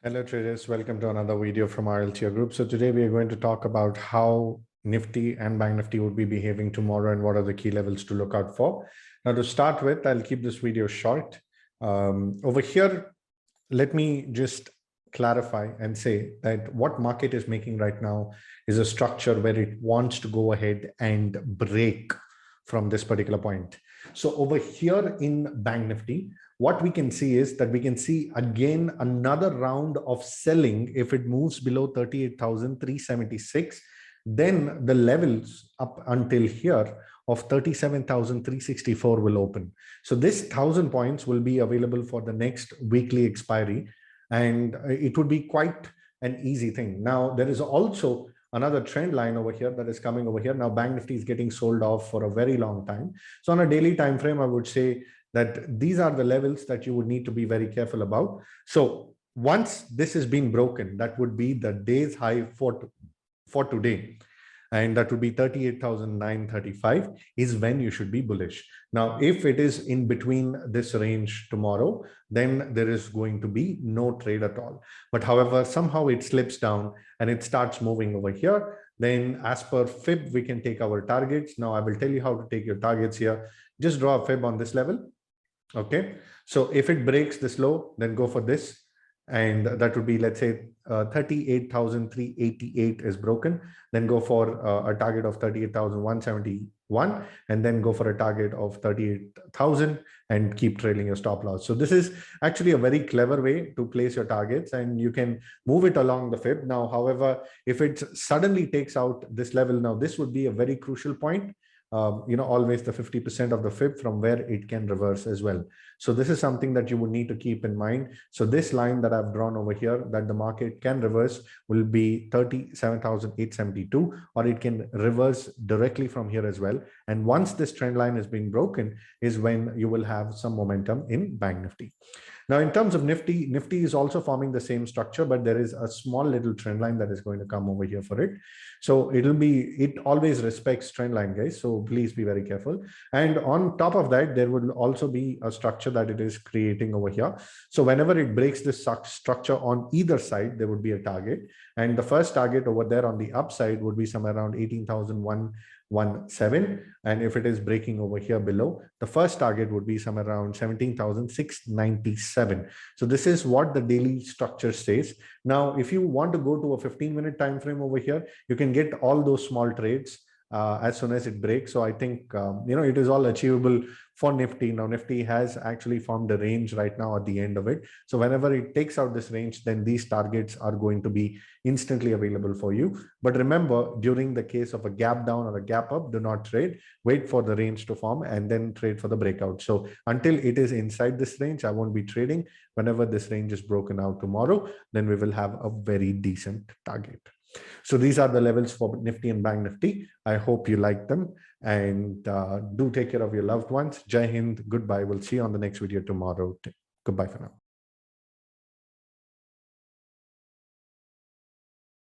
Hello traders, welcome to another video from RLTR Group. So today we are going to talk about how Nifty and Bank Nifty would be behaving tomorrow and what are the key levels to look out for. Now to start with, I'll keep this video short. Over here, let me just clarify and say that what market is making right now is a structure where it wants to go ahead and break from this particular point. So over here in Bank Nifty, what we can see is that we can see again another round of selling. If it moves below 38,376, then the levels up until here of 37,364 will open. So this 1,000 points will be available for the next weekly expiry, and it would be quite an easy thing. Now, there is also another trend line over here that is coming over here. Now, Bank Nifty is getting sold off for a very long time. So on a daily time frame, I would say that these are the levels that you would need to be very careful about. So once this has been broken, that would be the day's high for today, and that would be 38,935 is when you should be bullish. Now, if it is in between this range tomorrow, then there is going to be no trade at all. But however, somehow it slips down and it starts moving over here, then as per fib, we can take our targets. Now, I will tell you how to take your targets here. Just draw a fib on this level. Okay, so if it breaks this low, then go for this, and that would be, let's say, 38,388 is broken, then go for a target of 38,171, and then go for a target of 38,000 and keep trailing your stop loss. So this is actually a very clever way to place your targets, and you can move it along the fib. Now, however, if it suddenly takes out this level, now this would be a very crucial point. Always the 50% of the fib from where it can reverse as well. So this is something that you would need to keep in mind. So this line that I've drawn over here that the market can reverse will be 37,872, or it can reverse directly from here as well. And once this trend line has been broken is when you will have some momentum in Bank Nifty. Now, in terms of Nifty, Nifty is also forming the same structure, but there is a small little trend line that is going to come over here for it. So it always respects trend line, guys. So please be very careful. And on top of that, there will also be a structure that it is creating over here. So whenever it breaks this structure on either side, there would be a target. And the first target over there on the upside would be somewhere around 18,117. And if it is breaking over here below, the first target would be somewhere around 17,697. So this is what the daily structure says. Now, if you want to go to a 15-minute time frame over here, you can get all those small trades as soon as it breaks. So I think, it is all achievable for Nifty. Now, Nifty has actually formed a range right now at the end of it. So whenever it takes out this range, then these targets are going to be instantly available for you. But remember, during the case of a gap down or a gap up, do not trade. Wait for the range to form and then trade for the breakout. So until it is inside this range, I won't be trading. Whenever this range is broken out tomorrow, then we will have a very decent target. So these are the levels for Nifty and Bank Nifty. I hope you like them, and do take care of your loved ones. Jai Hind, goodbye. We'll see you on the next video tomorrow. Goodbye for now.